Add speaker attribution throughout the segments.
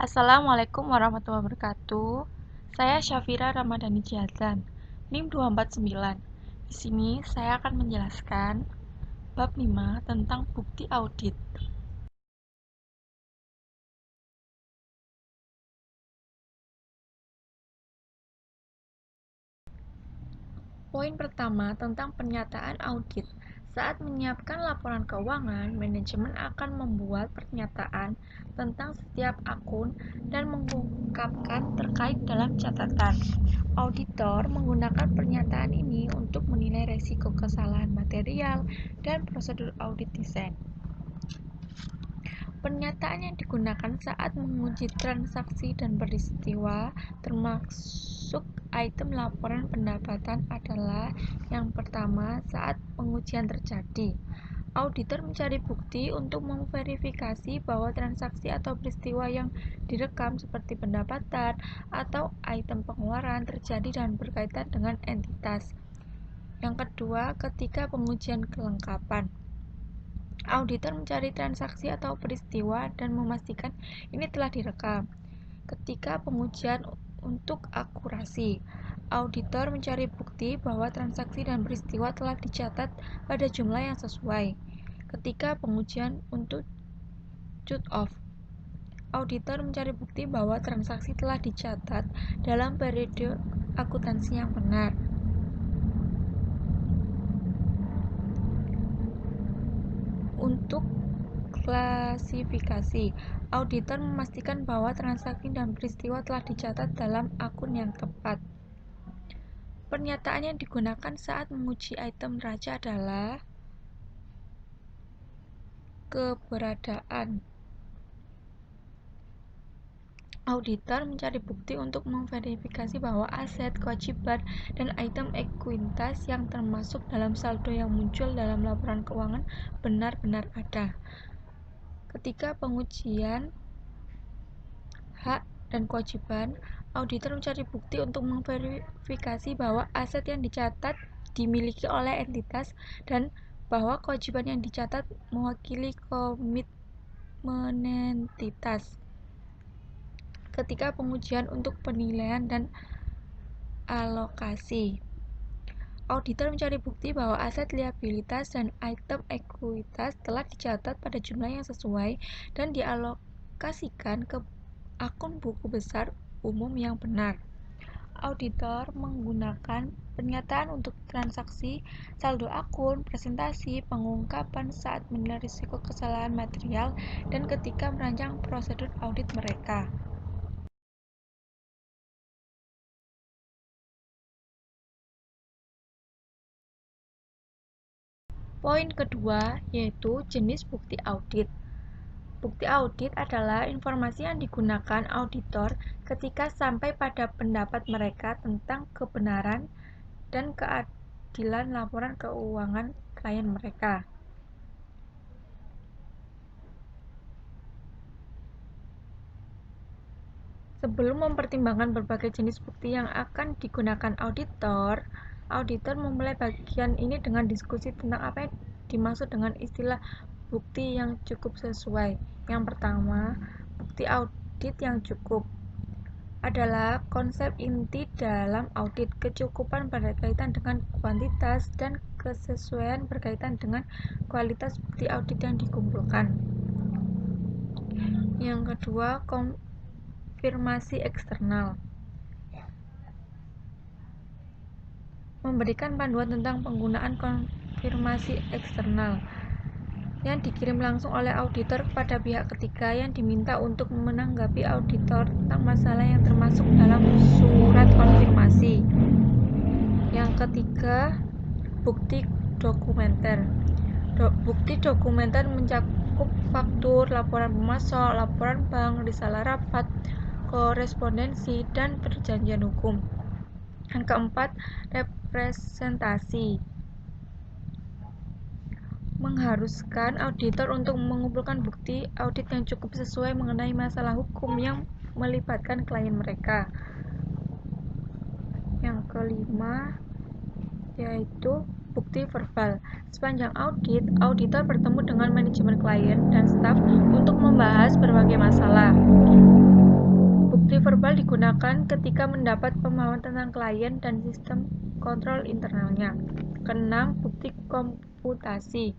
Speaker 1: Assalamualaikum warahmatullahi wabarakatuh. Saya Syafira Ramadhani Jihadzan, NIM 249. Di sini saya akan menjelaskan bab 5 tentang bukti audit. Poin pertama tentang pernyataan audit. Saat menyiapkan laporan keuangan, manajemen akan membuat pernyataan tentang setiap akun dan mengungkapkan terkait dalam catatan. Auditor menggunakan pernyataan ini untuk menilai resiko kesalahan material dan prosedur audit desain. Pernyataan yang digunakan saat menguji transaksi dan peristiwa, termasuk item laporan pendapatan, adalah yang pertama, saat pengujian terjadi. Auditor mencari bukti untuk memverifikasi bahwa transaksi atau peristiwa yang direkam seperti pendapatan atau item pengeluaran terjadi dan berkaitan dengan entitas. Yang kedua, ketika pengujian kelengkapan. Auditor mencari transaksi atau peristiwa dan memastikan ini telah direkam. Ketika pengujian untuk akurasi, auditor mencari bukti bahwa transaksi dan peristiwa telah dicatat pada jumlah yang sesuai. Ketika pengujian untuk cut-off, auditor mencari bukti bahwa transaksi telah dicatat dalam periode akuntansi yang benar. Untuk klasifikasi, auditor memastikan bahwa transaksi dan peristiwa telah dicatat dalam akun yang tepat. Pernyataan yang digunakan saat menguji item neraca adalah keberadaan. Auditor mencari bukti untuk memverifikasi bahwa aset, kewajiban, dan item ekuitas yang termasuk dalam saldo yang muncul dalam laporan keuangan benar-benar ada. Ketika pengujian hak dan kewajiban, auditor mencari bukti untuk memverifikasi bahwa aset yang dicatat dimiliki oleh entitas dan bahwa kewajiban yang dicatat mewakili komitmen entitas. Ketika pengujian untuk penilaian dan alokasi, auditor mencari bukti bahwa aset, liabilitas, dan item ekuitas telah dicatat pada jumlah yang sesuai dan dialokasikan ke akun buku besar umum yang benar. Auditor menggunakan pernyataan untuk transaksi, saldo akun, presentasi, pengungkapan saat menilai risiko kesalahan material, dan ketika merancang prosedur audit mereka. Poin kedua yaitu jenis bukti audit. Bukti audit adalah informasi yang digunakan auditor ketika sampai pada pendapat mereka tentang kebenaran dan keadilan laporan keuangan klien mereka. Sebelum mempertimbangkan berbagai jenis bukti yang akan digunakan auditor memulai bagian ini dengan diskusi tentang apa yang dimaksud dengan istilah bukti yang cukup sesuai. Yang pertama, bukti audit yang cukup adalah konsep inti dalam audit. Kecukupan berkaitan dengan kuantitas dan kesesuaian berkaitan dengan kualitas bukti audit yang dikumpulkan. Yang kedua, konfirmasi eksternal. Memberikan panduan tentang penggunaan konfirmasi eksternal yang dikirim langsung oleh auditor kepada pihak ketiga yang diminta untuk menanggapi auditor tentang masalah yang termasuk dalam surat konfirmasi. Yang ketiga, bukti dokumenter. Bukti dokumenter mencakup faktur, laporan pemasok, laporan bank, risalah rapat, korespondensi, dan perjanjian hukum. Yang keempat, representasi. Mengharuskan auditor untuk mengumpulkan bukti audit yang cukup sesuai mengenai masalah hukum yang melibatkan klien mereka. Yang kelima yaitu bukti verbal. Sepanjang audit, auditor bertemu dengan manajemen klien dan staf untuk membahas berbagai masalah. Bukti verbal digunakan ketika mendapat pemahaman tentang klien dan sistem kontrol internalnya. Keenam, bukti komputasi.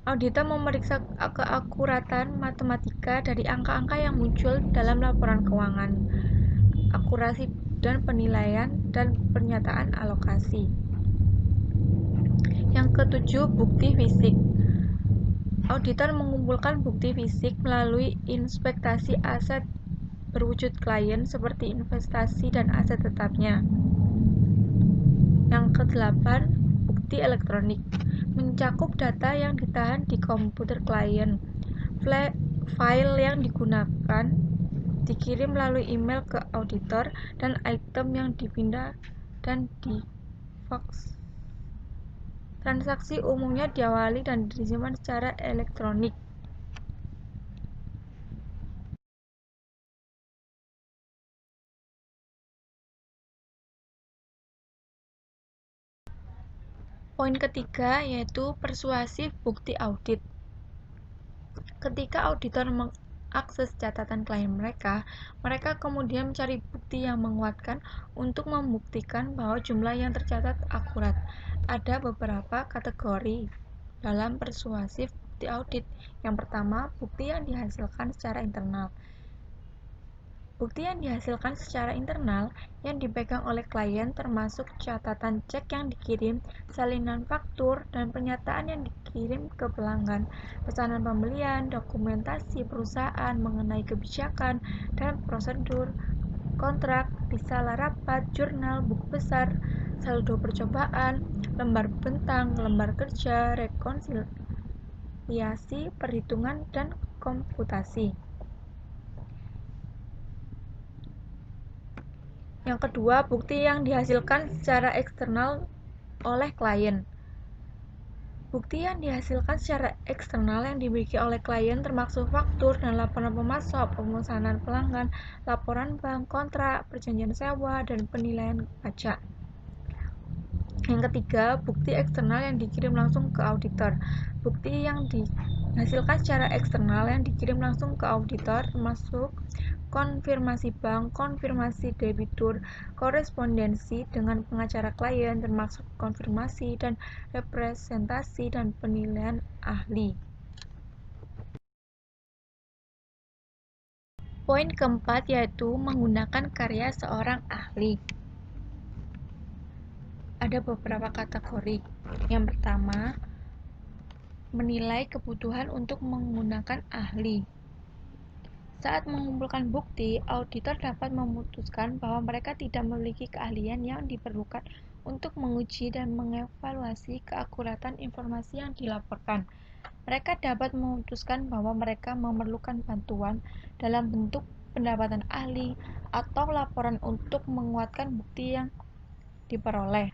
Speaker 1: Auditor memeriksa keakuratan matematika dari angka-angka yang muncul dalam laporan keuangan, akurasi dan penilaian dan pernyataan alokasi. Yang ketujuh, bukti fisik. Auditor mengumpulkan bukti fisik melalui inspektasi aset berwujud klien seperti investasi dan aset tetapnya. Yang kedelapan, bukti elektronik. Mencakup data yang ditahan di komputer klien. File yang digunakan dikirim melalui email ke auditor dan item yang dipindah dan di-fax. Transaksi umumnya diawali dan disimpan secara elektronik. Poin ketiga yaitu persuasif bukti audit. Ketika auditor mengakses catatan klien mereka, mereka kemudian mencari bukti yang menguatkan untuk membuktikan bahwa jumlah yang tercatat akurat. Ada beberapa kategori dalam persuasif bukti audit. Yang pertama, bukti yang dihasilkan secara internal. Bukti yang dihasilkan secara internal yang dipegang oleh klien termasuk catatan cek yang dikirim, salinan faktur, dan pernyataan yang dikirim ke pelanggan, pesanan pembelian, dokumentasi perusahaan mengenai kebijakan dan prosedur, kontrak, risalah rapat, jurnal, buku besar, saldo percobaan, lembar bentang, lembar kerja, rekonsiliasi, perhitungan, dan komputasi. Yang kedua, bukti yang dihasilkan secara eksternal oleh klien. Bukti yang dihasilkan secara eksternal yang dimiliki oleh klien termasuk faktur dan laporan pemasok, pemesanan pelanggan, laporan bank, kontrak, perjanjian sewa, dan penilaian pajak. Yang ketiga, bukti eksternal yang dikirim langsung ke auditor. Bukti yang dihasilkan secara eksternal yang dikirim langsung ke auditor termasuk konfirmasi bank, konfirmasi debitur, korespondensi dengan pengacara klien termasuk konfirmasi dan representasi dan penilaian ahli. Poin keempat yaitu menggunakan karya seorang ahli. Ada beberapa kategori. Yang pertama, menilai kebutuhan untuk menggunakan ahli. Saat mengumpulkan bukti, auditor dapat memutuskan bahwa mereka tidak memiliki keahlian yang diperlukan untuk menguji dan mengevaluasi keakuratan informasi yang dilaporkan. Mereka dapat memutuskan bahwa mereka memerlukan bantuan dalam bentuk pendapatan ahli atau laporan untuk menguatkan bukti yang diperoleh.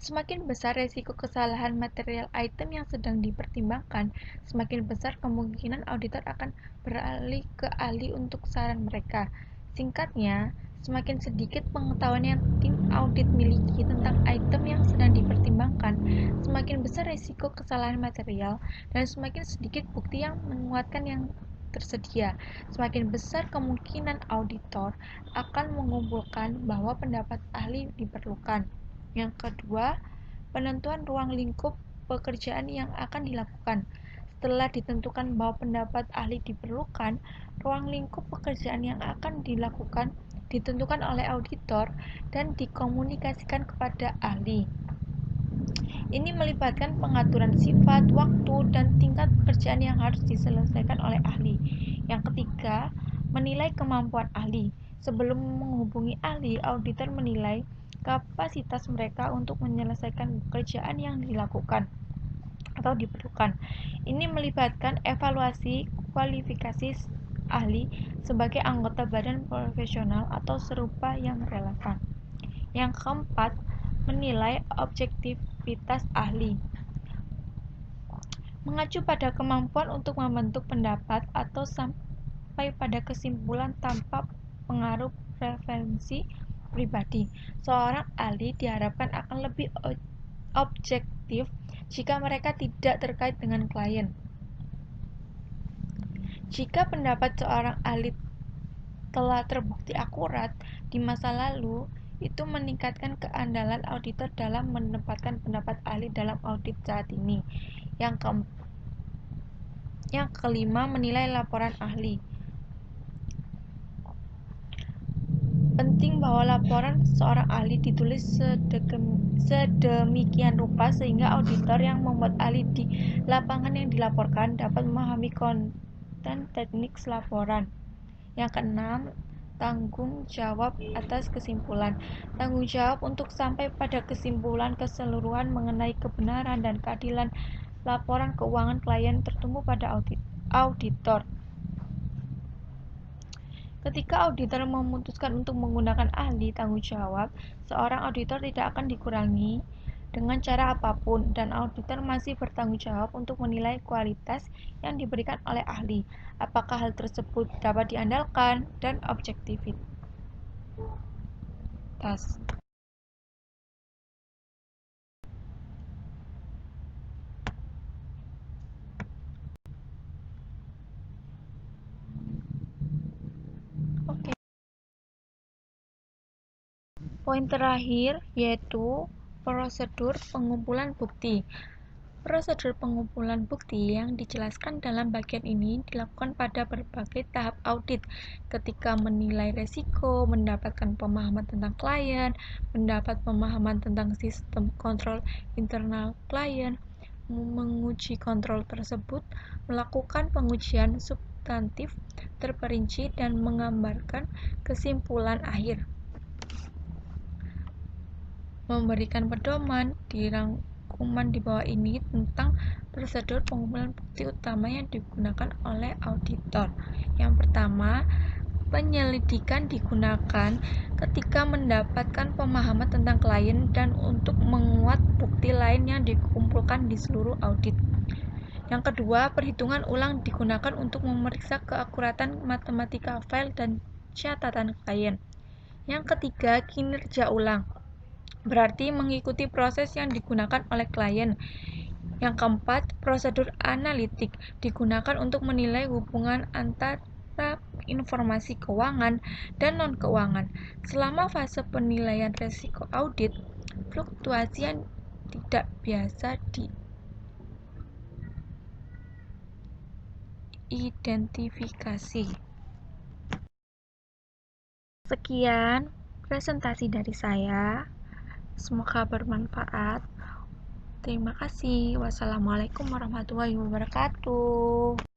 Speaker 1: Semakin besar resiko kesalahan material item yang sedang dipertimbangkan, semakin besar kemungkinan auditor akan beralih ke ahli untuk saran mereka. Singkatnya, semakin sedikit pengetahuan yang tim audit miliki tentang item yang sedang dipertimbangkan, semakin besar resiko kesalahan material, dan semakin sedikit bukti yang menguatkan yang tersedia. Semakin besar kemungkinan auditor akan mengumpulkan bahwa pendapat ahli diperlukan. Yang kedua, penentuan ruang lingkup pekerjaan yang akan dilakukan. Setelah ditentukan bahwa pendapat ahli diperlukan, ruang lingkup pekerjaan yang akan dilakukan ditentukan oleh auditor dan dikomunikasikan kepada ahli. Ini melibatkan pengaturan sifat, waktu, dan tingkat pekerjaan yang harus diselesaikan oleh ahli. Yang ketiga, menilai kemampuan ahli. Sebelum menghubungi ahli, auditor menilai kapasitas mereka untuk menyelesaikan pekerjaan yang dilakukan atau diperlukan. Ini melibatkan evaluasi kualifikasi ahli sebagai anggota badan profesional atau serupa yang relevan. Yang keempat, menilai objektivitas ahli. Mengacu pada kemampuan untuk membentuk pendapat atau sampai pada kesimpulan tanpa pengaruh preferensi pribadi. Seorang ahli diharapkan akan lebih objektif jika mereka tidak terkait dengan klien. Jika pendapat seorang ahli telah terbukti akurat di masa lalu, itu meningkatkan keandalan auditor dalam menempatkan pendapat ahli dalam audit saat ini. Yang kelima, menilai laporan ahli. Penting bahwa laporan seorang ahli ditulis sedemikian rupa sehingga auditor yang membuat ahli di lapangan yang dilaporkan dapat memahami konten teknik laporan. Yang keenam, tanggung jawab atas kesimpulan. Tanggung jawab untuk sampai pada kesimpulan keseluruhan mengenai kebenaran dan keadilan laporan keuangan klien tertumpu pada auditor. Ketika auditor memutuskan untuk menggunakan ahli tanggung jawab, seorang auditor tidak akan dikurangi dengan cara apapun, dan auditor masih bertanggung jawab untuk menilai kualitas yang diberikan oleh ahli, apakah hal tersebut dapat diandalkan, dan objektivitas. Oke. Poin terakhir yaitu prosedur pengumpulan bukti. Prosedur pengumpulan bukti yang dijelaskan dalam bagian ini dilakukan pada berbagai tahap audit, ketika menilai resiko, mendapatkan pemahaman tentang klien, mendapat pemahaman tentang sistem kontrol internal klien, menguji kontrol tersebut, melakukan pengujian substantif terperinci, dan menggambarkan kesimpulan akhir. Memberikan pedoman di rangkuman di bawah ini tentang prosedur pengumpulan bukti utama yang digunakan oleh auditor. Yang pertama, penyelidikan digunakan ketika mendapatkan pemahaman tentang klien dan untuk menguat bukti lain yang dikumpulkan di seluruh audit. Yang kedua, perhitungan ulang digunakan untuk memeriksa keakuratan matematika file dan catatan klien. Yang ketiga, kinerja ulang, berarti mengikuti proses yang digunakan oleh klien. Yang keempat, prosedur analitik digunakan untuk menilai hubungan antara informasi keuangan dan non-keuangan. Selama fase penilaian risiko audit, fluktuasi yang tidak biasa diidentifikasi. Sekian presentasi dari saya. Semoga bermanfaat. Terima kasih. Wassalamualaikum warahmatullahi wabarakatuh.